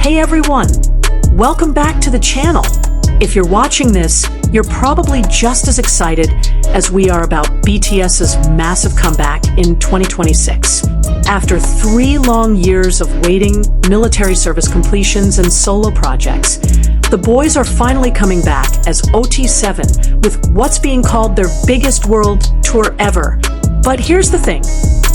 Hey everyone, welcome back to the channel. If you're watching this, you're probably just as excited as we are about BTS's massive comeback in 2026. After 3 long years of waiting, military service completions, and solo projects, the boys are finally coming back as OT7 with what's being called their biggest world tour ever. But here's the thing.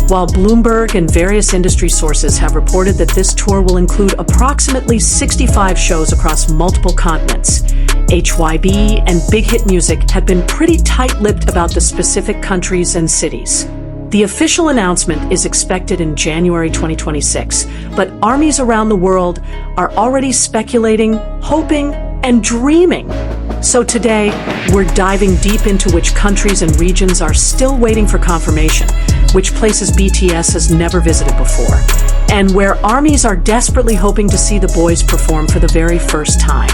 While Bloomberg and various industry sources have reported that this tour will include approximately 65 shows across multiple continents, Hybe and Big Hit Music have been pretty tight-lipped about the specific countries and cities. The official announcement is expected in January 2026, but armies around the world are already speculating, hoping, and dreaming. So today, we're diving deep into which countries and regions are still waiting for confirmation, which places BTS has never visited before, and where armies are desperately hoping to see the boys perform for the very first time.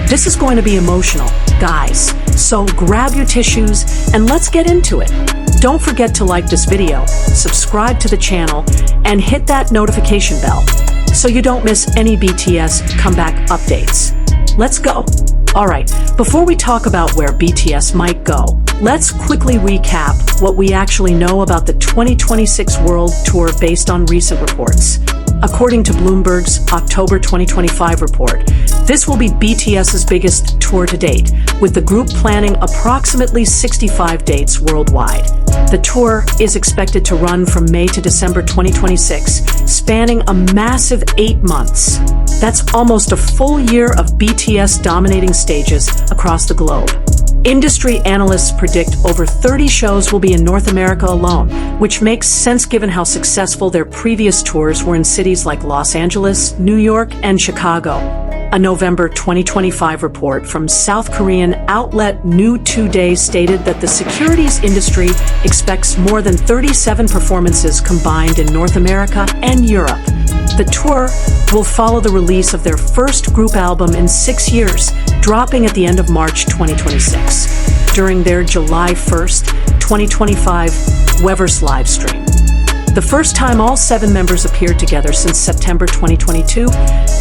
This is going to be emotional, guys, so grab your tissues and let's get into it. Don't forget to like this video, subscribe to the channel, and hit that notification bell so you don't miss any BTS comeback updates. Let's go. Alright, before we talk about where BTS might go, let's quickly recap what we actually know about the 2026 World Tour based on recent reports. According to Bloomberg's October 2025 report, this will be BTS's biggest tour to date, with the group planning approximately 65 dates worldwide. The tour is expected to run from May to December 2026, spanning a massive 8 months. That's almost a full year of BTS dominating stages across the globe. Industry analysts predict over 30 shows will be in North America alone, which makes sense given how successful their previous tours were in cities like Los Angeles, New York, and Chicago. A November 2025 report from South Korean outlet New Today stated that the securities industry expects more than 37 performances combined in North America and Europe. The tour will follow the release of their first group album in 6 years, dropping at the end of March 2026, during their July 1st, 2025 Weverse live stream. The first time all 7 members appeared together since September 2022,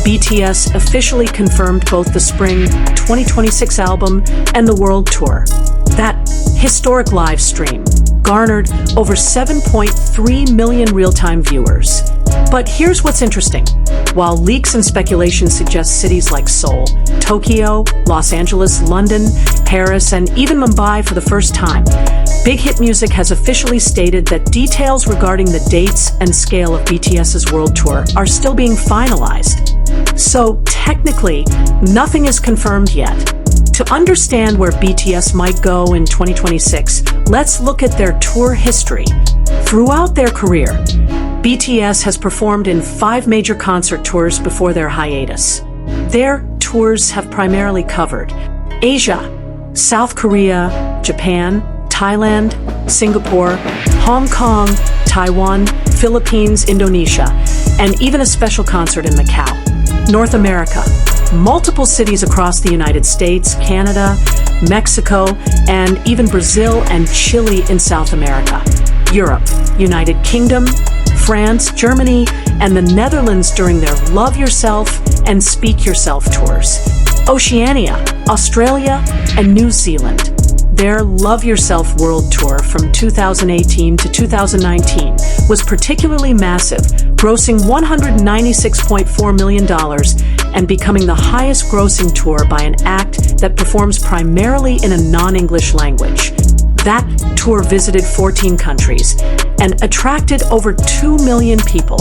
BTS officially confirmed both the spring 2026 album and the world tour. That historic live stream garnered over 7.3 million real-time viewers. But here's what's interesting. While leaks and speculation suggest cities like Seoul, Tokyo, Los Angeles, London, Paris, and even Mumbai for the first time, Big Hit Music has officially stated that details regarding the dates and scale of BTS's world tour are still being finalized. So technically, nothing is confirmed yet. To understand where BTS might go in 2026, let's look at their tour history. Throughout their career, BTS has performed in 5 major concert tours before their hiatus. Their tours have primarily covered Asia, South Korea, Japan, Thailand, Singapore, Hong Kong, Taiwan, Philippines, Indonesia, and even a special concert in Macau. North America, multiple cities across the United States, Canada, Mexico, and even Brazil and Chile in South America. Europe, United Kingdom, France, Germany, and the Netherlands during their Love Yourself and Speak Yourself tours. Oceania, Australia, and New Zealand. Their Love Yourself World Tour from 2018 to 2019 was particularly massive, grossing $196.4 million and becoming the highest grossing tour by an act that performs primarily in a non-English language. That tour visited 14 countries and attracted over 2 million people.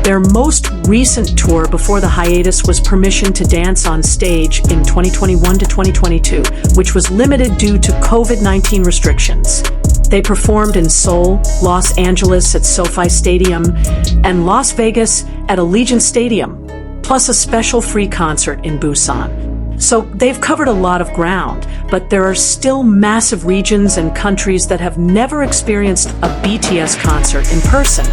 Their most recent tour before the hiatus was Permission to Dance on Stage in 2021 to 2022, which was limited due to COVID-19 restrictions. They performed in Seoul, Los Angeles at SoFi Stadium, and Las Vegas at Allegiant Stadium, plus a special free concert in Busan. So they've covered a lot of ground, but there are still massive regions and countries that have never experienced a BTS concert in person.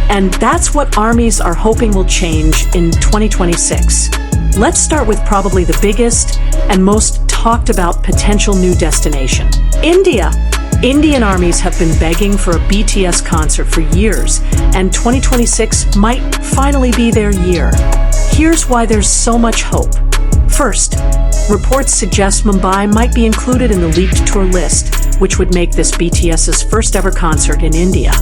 And that's what armies are hoping will change in 2026. Let's start with probably the biggest and most talked about potential new destination, India. Indian armies have been begging for a BTS concert for years, and 2026 might finally be their year. here's why there's so much hope. First, reports suggest Mumbai might be included in the leaked tour list, which would make this BTS's first ever concert in India.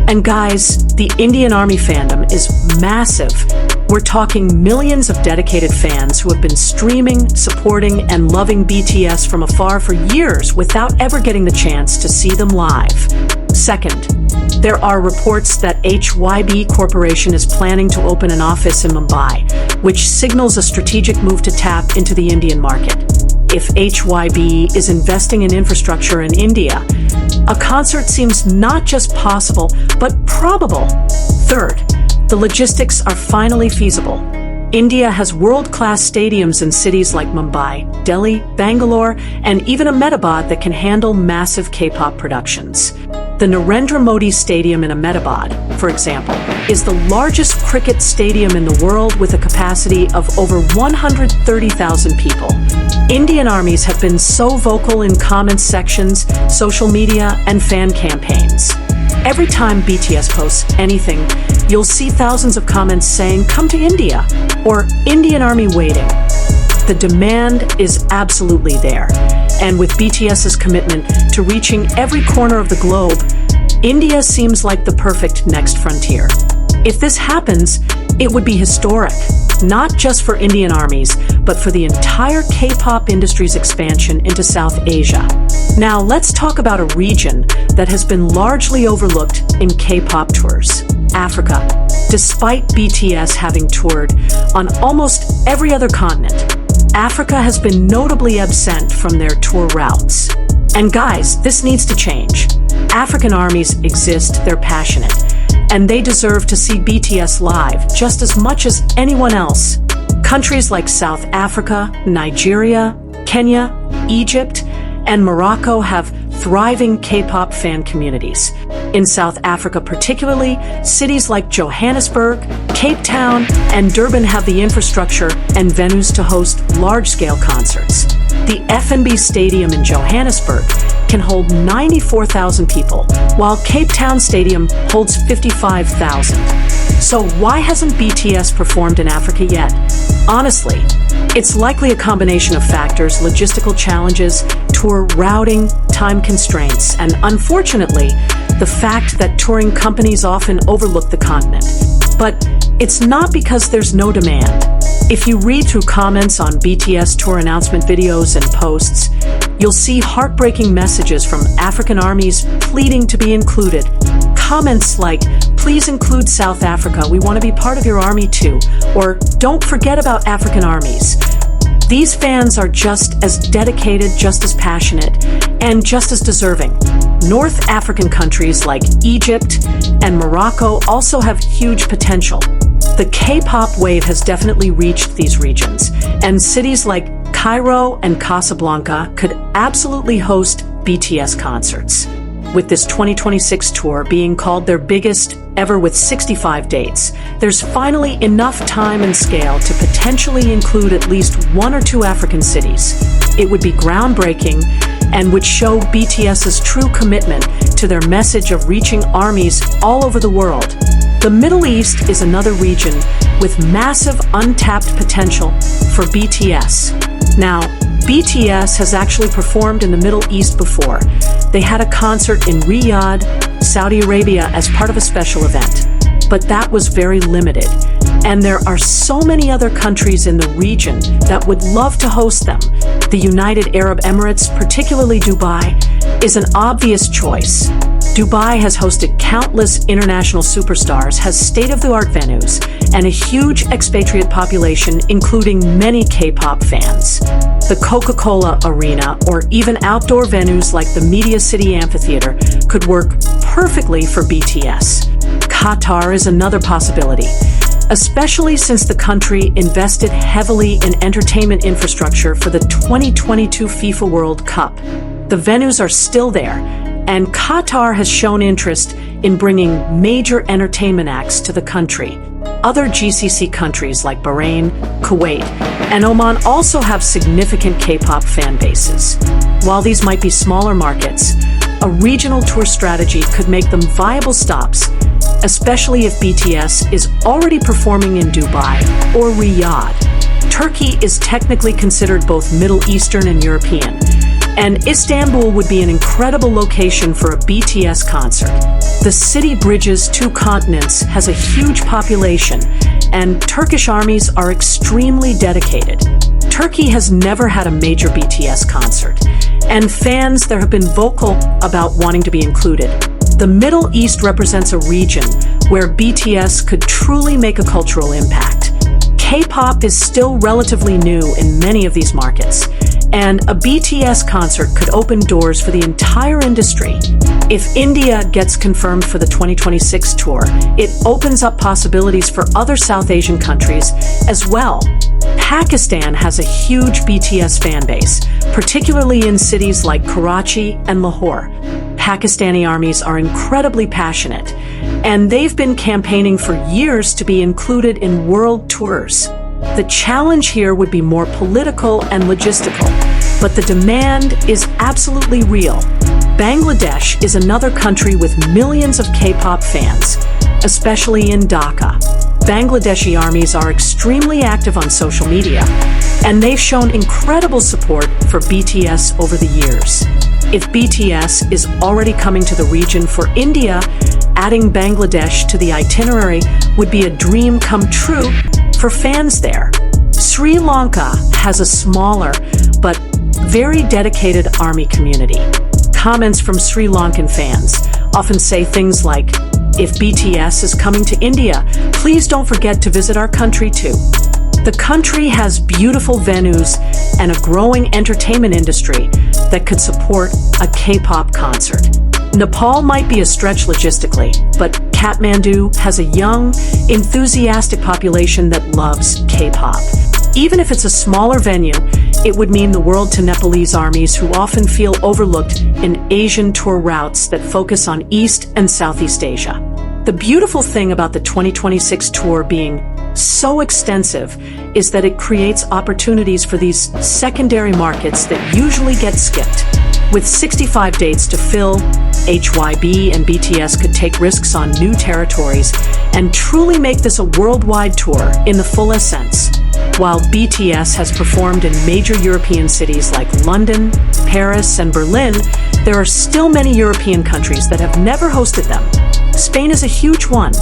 And guys, the Indian Army fandom is massive. We're talking millions of dedicated fans who have been streaming, supporting, and loving BTS from afar for years without ever getting the chance to see them live. Second, there are reports that Hybe Corporation is planning to open an office in Mumbai, which signals a strategic move to tap into the Indian market. If Hybe is investing in infrastructure in India, a concert seems not just possible, but probable. Third, the logistics are finally feasible. India has world-class stadiums in cities like Mumbai, Delhi, Bangalore, and even Ahmedabad that can handle massive K-pop productions. The Narendra Modi Stadium in Ahmedabad, for example, is the largest cricket stadium in the world with a capacity of over 130,000 people. Indian armies have been so vocal in comment sections, social media, and fan campaigns. Every time BTS posts anything, you'll see thousands of comments saying, "Come to India," or "Indian Army waiting." The demand is absolutely there. And with BTS's commitment to reaching every corner of the globe, India seems like the perfect next frontier. If this happens, it would be historic, not just for Indian armies, but for the entire K-pop industry's expansion into South Asia. Now, let's talk about a region that has been largely overlooked in K-pop tours: Africa. Despite BTS having toured on almost every other continent, Africa has been notably absent from their tour routes. And guys, this needs to change. African armies exist, they're passionate, and they deserve to see BTS live just as much as anyone else. Countries like South Africa, Nigeria, Kenya, Egypt, and Morocco have thriving K-pop fan communities. In South Africa particularly, cities like Johannesburg, Cape Town, and Durban have the infrastructure and venues to host large-scale concerts. The FNB Stadium in Johannesburg can hold 94,000 people, while Cape Town Stadium holds 55,000. So why hasn't BTS performed in Africa yet? Honestly, it's likely a combination of factors: logistical challenges, tour routing, time constraints, and unfortunately, the fact that touring companies often overlook the continent. But it's not because there's no demand. If you read through comments on BTS tour announcement videos and posts, you'll see heartbreaking messages from African armies pleading to be included. Comments like, "Please include South Africa, we want to be part of your army too," or "Don't forget about African armies." These fans are just as dedicated, just as passionate, and just as deserving. North African countries like Egypt and Morocco also have huge potential. The K-pop wave has definitely reached these regions, and cities like Cairo and Casablanca could absolutely host BTS concerts. With this 2026 tour being called their biggest ever with 65 dates, there's finally enough time and scale to potentially include at least one or two African cities. It would be groundbreaking and would show BTS's true commitment to their message of reaching armies all over the world. The Middle East is another region with massive untapped potential for BTS. Now, BTS has actually performed in the Middle East before. They had a concert in Riyadh, Saudi Arabia as part of a special event, but that was very limited. And there are so many other countries in the region that would love to host them. The United Arab Emirates, particularly Dubai, is an obvious choice. Dubai has hosted countless international superstars, has state-of-the-art venues, and a huge expatriate population, including many K-pop fans. The Coca-Cola Arena, or even outdoor venues like the Media City Amphitheater, could work perfectly for BTS. Qatar is another possibility, especially since the country invested heavily in entertainment infrastructure for the 2022 FIFA World Cup. The venues are still there, and Qatar has shown interest in bringing major entertainment acts to the country. Other GCC countries like Bahrain, Kuwait, and Oman also have significant K-pop fan bases. While these might be smaller markets, a regional tour strategy could make them viable stops, especially if BTS is already performing in Dubai or Riyadh. Turkey is technically considered both Middle Eastern and European, and Istanbul would be an incredible location for a BTS concert. The city bridges two continents, has a huge population, and Turkish armies are extremely dedicated. Turkey has never had a major BTS concert, and fans there have been vocal about wanting to be included. The Middle East represents a region where BTS could truly make a cultural impact. K-pop is still relatively new in many of these markets, and a BTS concert could open doors for the entire industry. If India gets confirmed for the 2026 tour, it opens up possibilities for other South Asian countries as well. Pakistan has a huge BTS fan base, particularly in cities like Karachi and Lahore. Pakistani armies are incredibly passionate, and they've been campaigning for years to be included in world tours. The challenge here would be more political and logistical, but the demand is absolutely real. Bangladesh is another country with millions of K-pop fans, especially in Dhaka. Bangladeshi armies are extremely active on social media, and they've shown incredible support for BTS over the years. If BTS is already coming to the region for India, adding Bangladesh to the itinerary would be a dream come true for fans there. Sri Lanka has a smaller but very dedicated army community. Comments from Sri Lankan fans often say things like, "If BTS is coming to India, please don't forget to visit our country too." The country has beautiful venues and a growing entertainment industry that could support a K-pop concert. Nepal might be a stretch logistically, but Kathmandu has a young, enthusiastic population that loves K-pop. Even if it's a smaller venue, it would mean the world to Nepalese armies who often feel overlooked in Asian tour routes that focus on East and Southeast Asia. The beautiful thing about the 2026 tour being so extensive is that it creates opportunities for these secondary markets that usually get skipped. With 65 dates to fill, Hybe and BTS could take risks on new territories and truly make this a worldwide tour in the fullest sense. While BTS has performed in major European cities like London, Paris, and Berlin, there are still many European countries that have never hosted them. Spain is a huge one.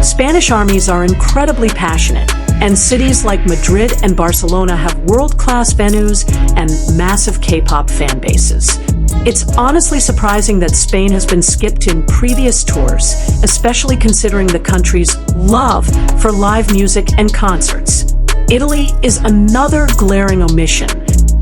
Spanish armies are incredibly passionate, and cities like Madrid and Barcelona have world-class venues and massive K-pop fan bases. It's honestly surprising that Spain has been skipped in previous tours, especially considering the country's love for live music and concerts. Italy is another glaring omission.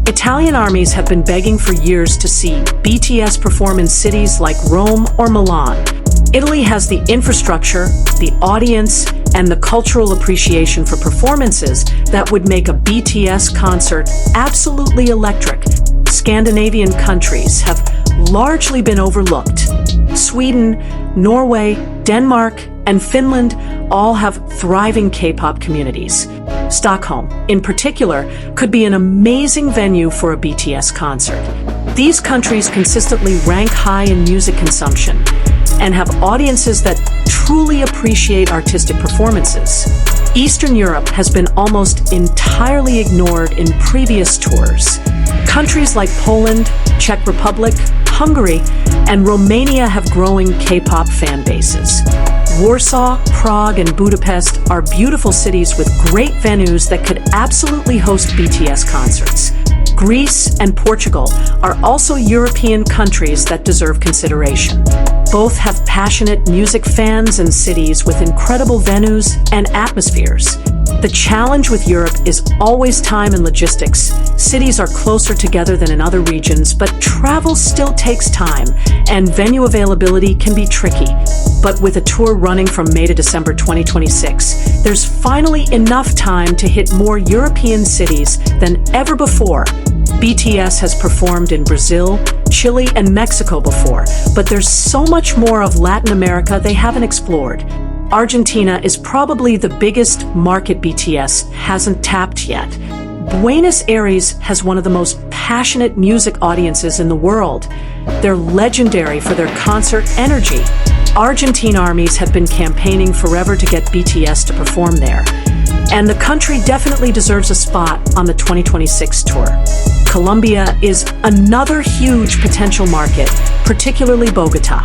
Italian armies have been begging for years to see BTS perform in cities like Rome or Milan. Italy has the infrastructure, the audience, and the cultural appreciation for performances that would make a BTS concert absolutely electric. Scandinavian countries have largely been overlooked. Sweden, Norway, Denmark, and Finland all have thriving K-pop communities. Stockholm, in particular, could be an amazing venue for a BTS concert. These countries consistently rank high in music consumption and have audiences that truly appreciate artistic performances. Eastern Europe has been almost entirely ignored in previous tours. Countries like Poland, Czech Republic, Hungary, and Romania have growing K-pop fan bases. Warsaw, Prague, and Budapest are beautiful cities with great venues that could absolutely host BTS concerts. Greece and Portugal are also European countries that deserve consideration. Both have passionate music fans and cities with incredible venues and atmospheres. The challenge with Europe is always time and logistics. Cities are closer together than in other regions, but travel still takes time, and venue availability can be tricky. But with a tour running from May to December 2026, there's finally enough time to hit more European cities than ever before. BTS has performed in Brazil, Chile, and Mexico before, but there's so much more of Latin America they haven't explored. Argentina is probably the biggest market BTS hasn't tapped yet. Buenos Aires has one of the most passionate music audiences in the world. They're legendary for their concert energy. Argentine armies have been campaigning forever to get BTS to perform there, and the country definitely deserves a spot on the 2026 tour. Colombia is another huge potential market, particularly Bogota.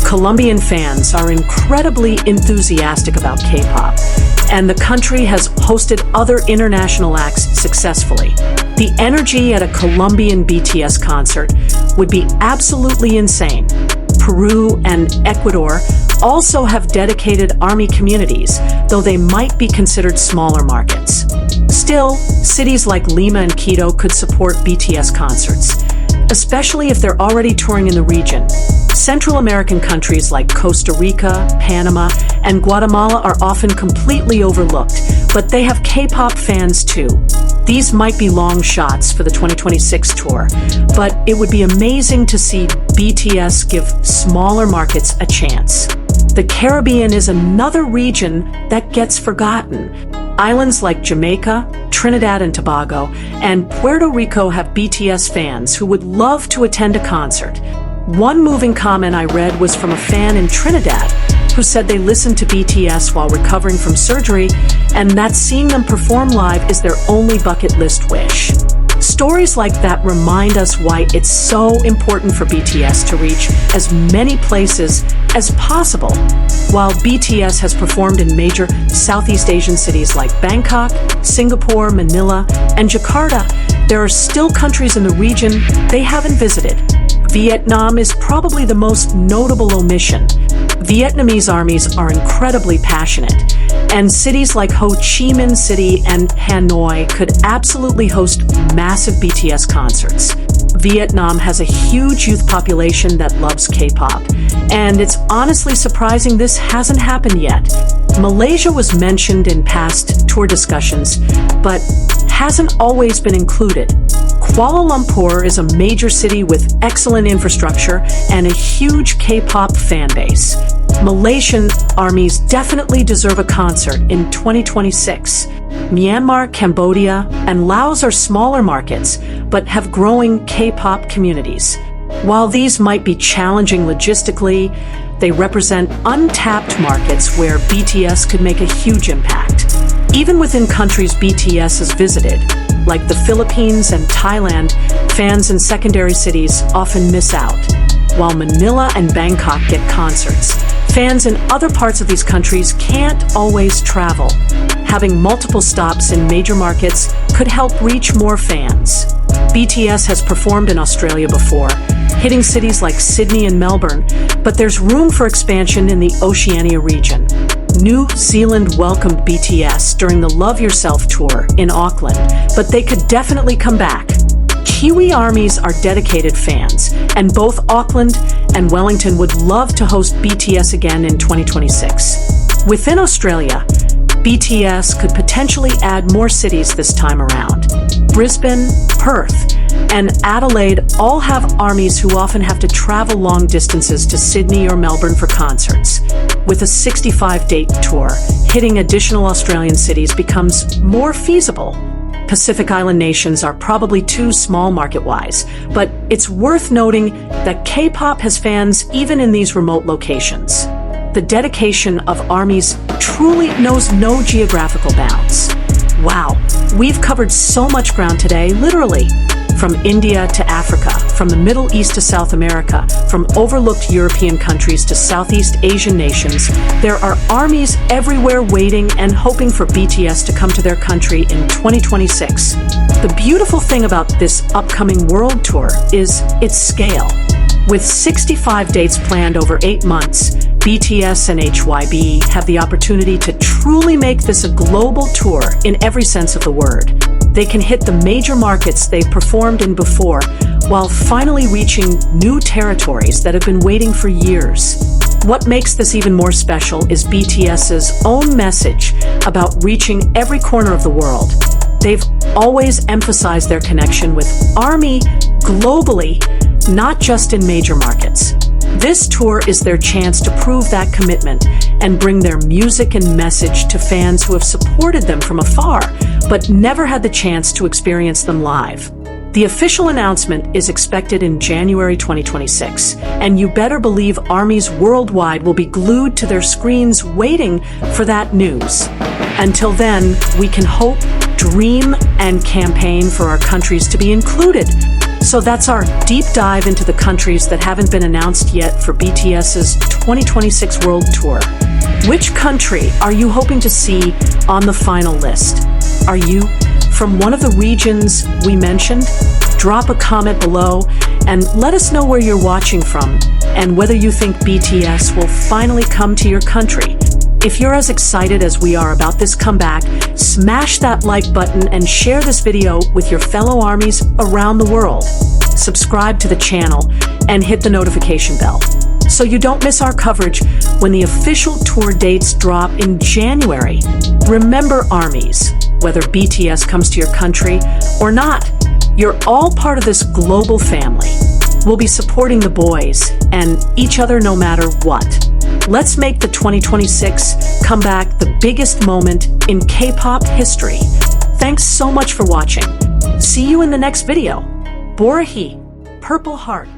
Colombian fans are incredibly enthusiastic about K-pop, and the country has hosted other international acts successfully. The energy at a Colombian BTS concert would be absolutely insane. Peru and Ecuador also have dedicated ARMY communities, though they might be considered smaller markets. Still, cities like Lima and Quito could support BTS concerts, especially if they're already touring in the region. Central American countries like Costa Rica, Panama, and Guatemala are often completely overlooked, but they have K-pop fans too. These might be long shots for the 2026 tour, but it would be amazing to see BTS give smaller markets a chance. The Caribbean is another region that gets forgotten. Islands like Jamaica, Trinidad and Tobago, and Puerto Rico have BTS fans who would love to attend a concert. One moving comment I read was from a fan in Trinidad who said they listened to BTS while recovering from surgery and that seeing them perform live is their only bucket list wish. Stories like that remind us why it's so important for BTS to reach as many places as possible. While BTS has performed in major Southeast Asian cities like Bangkok, Singapore, Manila, and Jakarta, there are still countries in the region they haven't visited. Vietnam is probably the most notable omission. Vietnamese armies are incredibly passionate, and cities like Ho Chi Minh City and Hanoi could absolutely host massive BTS concerts. Vietnam has a huge youth population that loves K-pop, and it's honestly surprising this hasn't happened yet. Malaysia was mentioned in past tour discussions, but hasn't always been included. Kuala Lumpur is a major city with excellent infrastructure and a huge K-pop fan base. Malaysian armies definitely deserve a concert in 2026. Myanmar, Cambodia, and Laos are smaller markets, but have growing K-pop communities. While these might be challenging logistically, they represent untapped markets where BTS could make a huge impact. Even within countries BTS has visited, like the Philippines and Thailand, fans in secondary cities often miss out. While Manila and Bangkok get concerts, fans in other parts of these countries can't always travel. Having multiple stops in major markets could help reach more fans. BTS has performed in Australia before, hitting cities like Sydney and Melbourne, but there's room for expansion in the Oceania region. New Zealand welcomed BTS during the Love Yourself tour in Auckland, but they could definitely come back. Kiwi armies are dedicated fans, and both Auckland and Wellington would love to host BTS again in 2026. Within Australia, BTS could potentially add more cities this time around. Brisbane, Perth, and Adelaide all have armies who often have to travel long distances to Sydney or Melbourne for concerts. With a 65-date tour, hitting additional Australian cities becomes more feasible. Pacific Island nations are probably too small market-wise, but it's worth noting that K-pop has fans even in these remote locations. The dedication of armies truly knows no geographical bounds. Wow, we've covered so much ground today, literally. From India to Africa, from the Middle East to South America, from overlooked European countries to Southeast Asian nations, there are armies everywhere waiting and hoping for BTS to come to their country in 2026. The beautiful thing about this upcoming world tour is its scale. With 65 dates planned over 8 months, BTS and Hybe have the opportunity to truly make this a global tour in every sense of the word. They can hit the major markets they've performed in before, while finally reaching new territories that have been waiting for years. What makes this even more special is BTS's own message about reaching every corner of the world. They've always emphasized their connection with ARMY globally, not just in major markets. This tour is their chance to prove that commitment and bring their music and message to fans who have supported them from afar, but never had the chance to experience them live. The official announcement is expected in January 2026, and you better believe armies worldwide will be glued to their screens waiting for that news. Until then, we can hope, dream, and campaign for our countries to be included. So that's our deep dive into the countries that haven't been announced yet for BTS's 2026 World Tour. Which country are you hoping to see on the final list? Are you from one of the regions we mentioned? Drop a comment below and let us know where you're watching from and whether you think BTS will finally come to your country. If you're as excited as we are about this comeback, smash that like button and share this video with your fellow armies around the world. Subscribe to the channel and hit the notification bell so you don't miss our coverage when the official tour dates drop in January. Remember, armies, whether BTS comes to your country or not, you're all part of this global family. We'll be supporting the boys and each other no matter what. Let's make the 2026 comeback the biggest moment in K-pop history. Thanks so much for watching. See you in the next video. Borahi, Purple Heart.